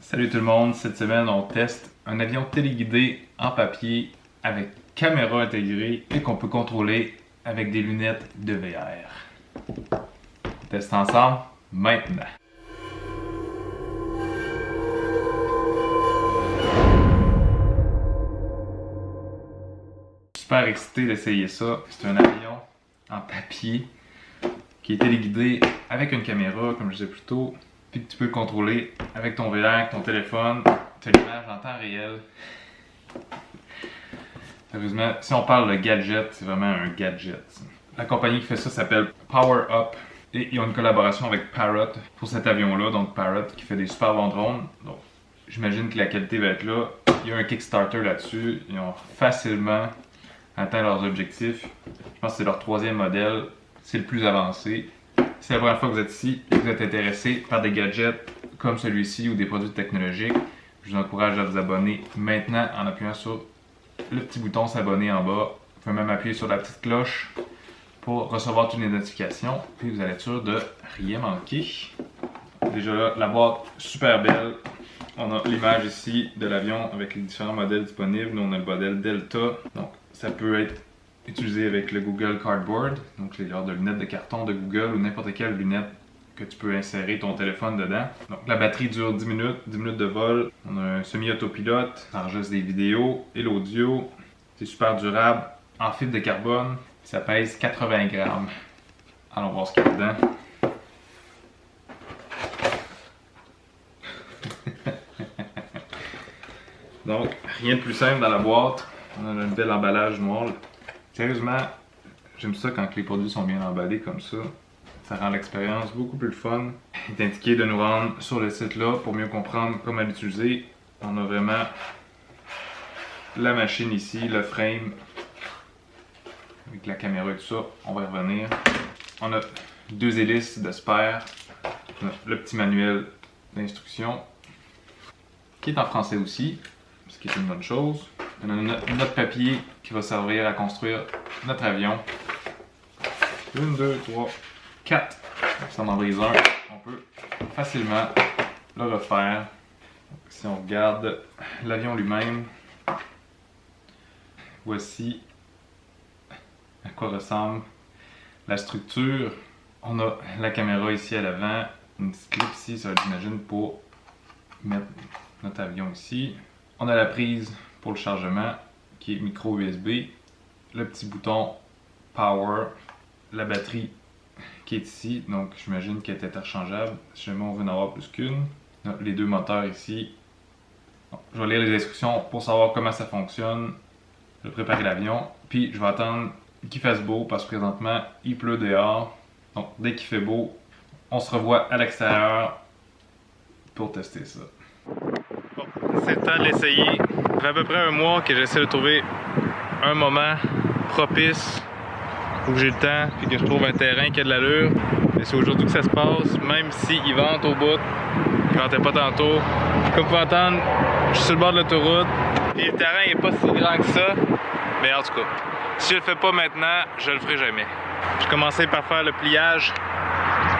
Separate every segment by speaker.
Speaker 1: Salut tout le monde, cette semaine on teste un avion téléguidé en papier avec caméra intégrée et qu'on peut contrôler avec des lunettes de VR. On teste ensemble maintenant. Super excité d'essayer ça. C'est un avion en papier qui est téléguidé avec une caméra, comme je disais plus tôt. Puis tu peux le contrôler avec ton VR, ton téléphone, tu as l'image en temps réel. Sérieusement, si on parle de gadget, c'est vraiment un gadget. La compagnie qui fait ça s'appelle Power Up et ils ont une collaboration avec Parrot pour cet avion-là. Donc Parrot qui fait des super bons drones. Donc j'imagine que la qualité va être là. Il y a un Kickstarter là-dessus. Ils ont facilement atteint leurs objectifs. Je pense que c'est leur 3e modèle. C'est le plus avancé. Si c'est la première fois que vous êtes ici et que vous êtes intéressé par des gadgets comme celui-ci ou des produits technologiques, je vous encourage à vous abonner maintenant en appuyant sur le petit bouton s'abonner en bas. Vous pouvez même appuyer sur la petite cloche pour recevoir toutes les notifications. Puis vous allez être sûr de rien manquer. Déjà là, la boîte super belle. On a l'image ici de l'avion avec les différents modèles disponibles. Nous on a le modèle Delta. Donc ça peut être utilisé avec le Google Cardboard, donc les genres de lunettes de carton de Google ou n'importe quelle lunette que tu peux insérer ton téléphone dedans. Donc la batterie dure 10 minutes de vol. On a un semi-autopilote, ça enregistre des vidéos et l'audio. C'est super durable, en fibre de carbone, ça pèse 80 grammes. Allons voir ce qu'il y a dedans. Donc rien de plus simple dans la boîte. On a un bel emballage noir. Sérieusement, j'aime ça quand les produits sont bien emballés comme ça. Ça rend l'expérience beaucoup plus fun. Il est indiqué de nous rendre sur le site là pour mieux comprendre comment l'utiliser. On a vraiment la machine ici, le frame, avec la caméra et tout ça. On va y revenir. On a 2 hélices de spare. On a le petit manuel d'instruction qui est en français aussi, ce qui est une bonne chose. On a notre papier qui va servir à construire notre avion. 1, 2, 3, 4. Si on en brise un, on peut facilement le refaire. Si on regarde l'avion lui-même, voici à quoi ressemble la structure. On a la caméra ici à l'avant, une petite clip ici, ça j'imagine pour mettre notre avion ici. On a la prise pour le chargement qui est micro USB, le petit bouton Power, la batterie qui est ici, donc j'imagine qu'elle est interchangeable si jamais on veut en avoir plus qu'une. Les 2 moteurs ici. Bon, je vais lire les instructions pour savoir comment ça fonctionne. Je vais préparer l'avion, puis je vais attendre qu'il fasse beau parce que présentement il pleut dehors. Donc dès qu'il fait beau, on se revoit à l'extérieur pour tester ça. Bon, c'est le temps de l'essayer. Ça fait à peu près un mois que j'essaie de trouver un moment propice où j'ai le temps et que je trouve un terrain qui a de l'allure. Mais c'est aujourd'hui que ça se passe, même s'il vente au bout. Il ventait pas tantôt. Comme vous pouvez entendre, je suis sur le bord de l'autoroute et le terrain n'est pas si grand que ça. Mais en tout cas, si je le fais pas maintenant, je le ferai jamais. J'ai commencé par faire le pliage.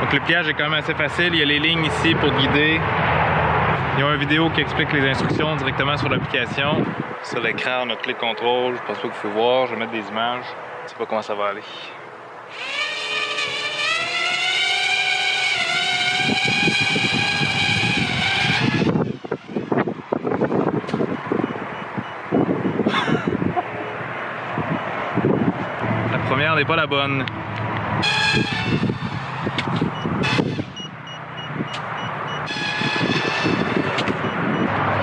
Speaker 1: Donc le pliage est quand même assez facile. Il y a les lignes ici pour guider. Il y a une vidéo qui explique les instructions directement sur l'application. Sur l'écran, on a clé de contrôle. Je pense pas qu'il faut voir. Je vais mettre des images. Je sais pas comment ça va aller. La première n'est pas la bonne.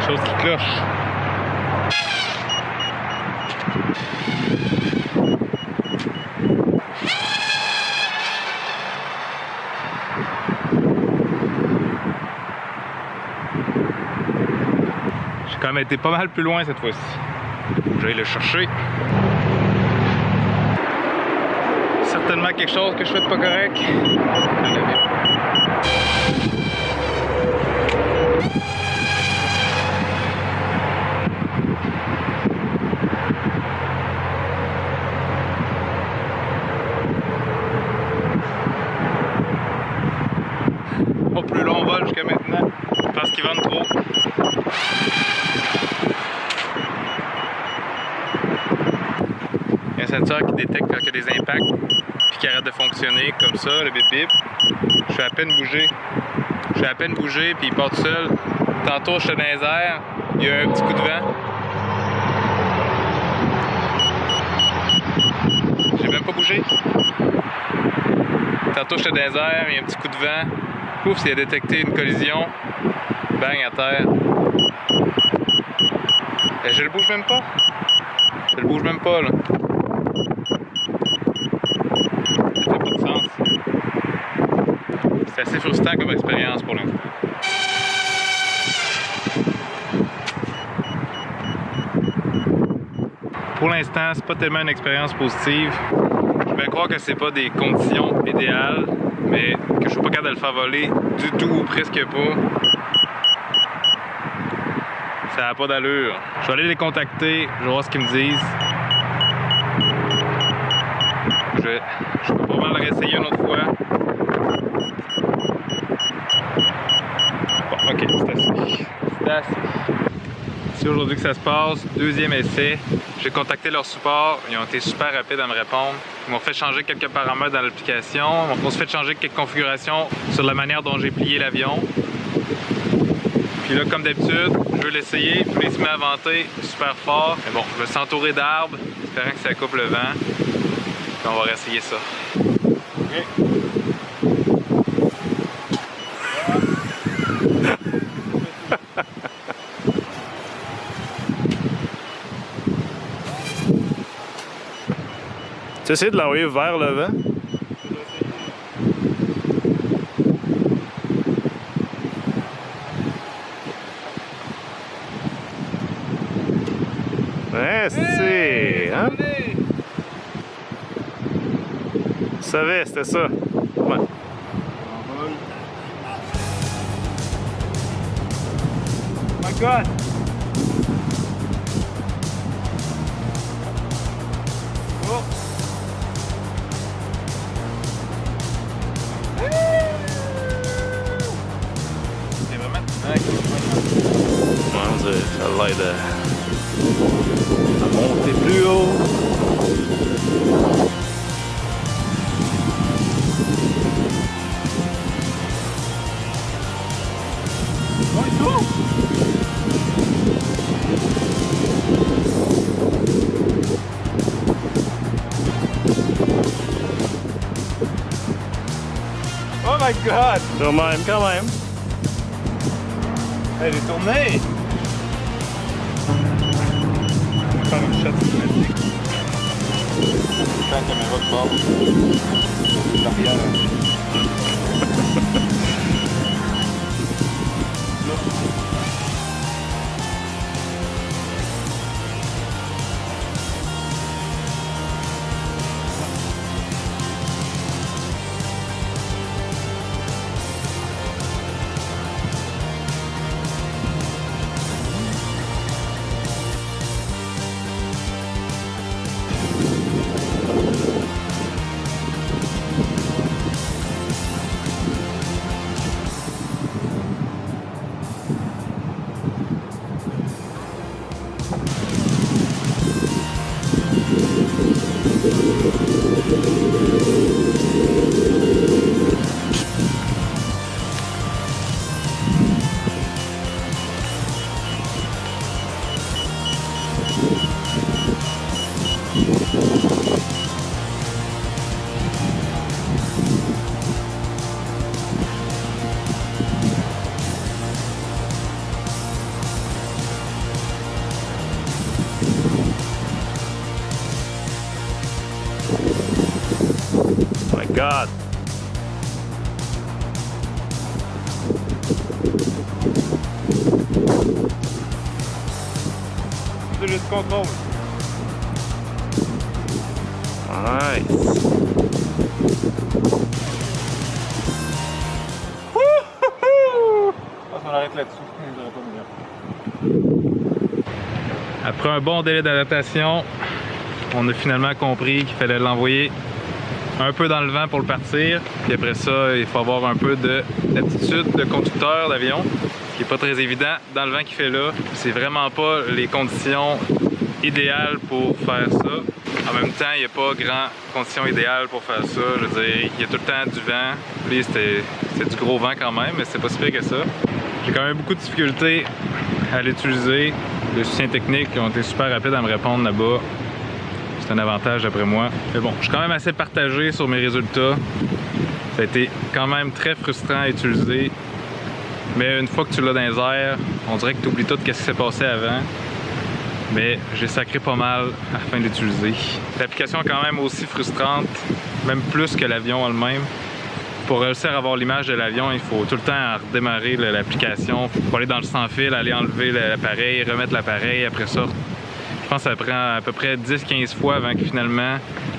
Speaker 1: Chose qui cloche. J'ai quand même été pas mal plus loin cette fois-ci. Je vais aller le chercher. Certainement quelque chose que je fais de pas correct. qui vente trop. Il y a un sensor qui détecte quand il y a des impacts puis qui arrête de fonctionner comme ça, le bip bip. Je fais à peine bouger. Puis il part tout seul. Tantôt j'étais dans les airs, il y a un petit coup de vent. J'ai même pas bougé. Tantôt j'étais dans les airs, il y a un petit coup de vent. Ouf, il a détecté une collision. Bang à terre. Et je le bouge même pas. Là. Ça fait pas de sens. C'est assez frustrant comme expérience pour l'instant. Pour l'instant, c'est pas tellement une expérience positive. Je vais croire que c'est pas des conditions idéales, mais que je suis pas capable de le faire voler du tout ou presque pas. Ça n'a pas d'allure. Je vais aller les contacter, je vais voir ce qu'ils me disent. Je peux probablement le réessayer une autre fois. Bon, ok, c'est assez. C'est aujourd'hui que ça se passe. Deuxième essai. J'ai contacté leur support. Ils ont été super rapides à me répondre. Ils m'ont fait changer quelques paramètres dans l'application. Ils m'ont fait changer quelques configurations sur la manière dont j'ai plié l'avion. Puis là, comme d'habitude, je veux l'essayer. Puis il se met à venter super fort. Mais bon, je vais s'entourer d'arbres, espérant que ça coupe le vent. Puis on va réessayer ça. Okay.
Speaker 2: Tu essaies de l'envoyer vers le vent? Ouais, c'est... Hein? Tu savais, c'était ça. Ouais.
Speaker 1: Oh my God! Oh! C'est vraiment nice.
Speaker 2: Ça l'aide à monter plus haut.
Speaker 1: Oh my God!
Speaker 2: Quand même.
Speaker 1: Elle est tournée! On va faire une shot cinématique. Je la caméra de bord. L'arrière.
Speaker 2: My God.
Speaker 1: C'est le contrôle.
Speaker 2: Nice.
Speaker 1: On arrête là-dessus. Après un bon délai d'adaptation, on a finalement compris qu'il fallait l'envoyer un peu dans le vent pour le partir. Puis après ça, il faut avoir un peu d'aptitude de conducteur d'avion, ce qui est pas très évident dans le vent qu'il fait là. C'est vraiment pas les conditions idéales pour faire ça. En même temps, il n'y a pas grand conditions idéales pour faire ça. Je veux dire, il y a tout le temps du vent. Puis c'était du gros vent quand même, mais c'est pas si pire que ça. J'ai quand même beaucoup de difficultés à l'utiliser. Les soutiens techniques ont été super rapides à me répondre là-bas. C'est un avantage d'après moi. Mais bon, je suis quand même assez partagé sur mes résultats. Ça a été quand même très frustrant à utiliser. Mais une fois que tu l'as dans les airs, on dirait que tu oublies tout ce qui s'est passé avant. Mais j'ai sacré pas mal à la fin de l'utiliser. L'application est quand même aussi frustrante, même plus que l'avion elle-même. Pour réussir à avoir l'image de l'avion, il faut tout le temps redémarrer l'application. Il faut aller dans le sans-fil, aller enlever l'appareil, remettre l'appareil. Après ça, je pense que ça prend à peu près 10-15 fois avant que finalement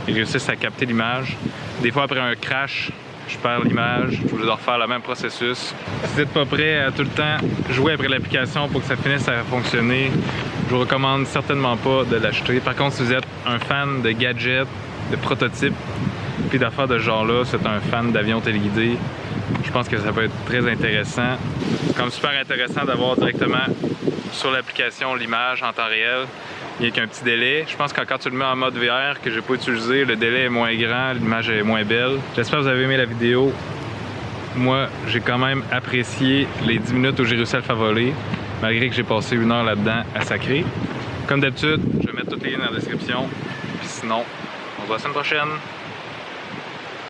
Speaker 1: ils réussissent à capter l'image. Des fois, après un crash, je perds l'image, je dois refaire le même processus. Si vous n'êtes pas prêt à tout le temps jouer après l'application pour que ça finisse à fonctionner, je vous recommande certainement pas de l'acheter. Par contre, si vous êtes un fan de gadgets, de prototypes, puis d'affaires de ce genre-là, c'est un fan d'avions téléguidés, je pense que ça peut être très intéressant. C'est comme super intéressant d'avoir directement sur l'application l'image en temps réel. Il n'y a qu'un petit délai. Je pense que quand tu le mets en mode VR, que j'ai pas utilisé, le délai est moins grand, l'image est moins belle. J'espère que vous avez aimé la vidéo. Moi, j'ai quand même apprécié les 10 minutes où j'ai réussi à le faire voler, malgré que j'ai passé 1 heure là-dedans à sacrer. Comme d'habitude, je vais mettre toutes les liens dans la description. Puis sinon, on se voit la semaine prochaine.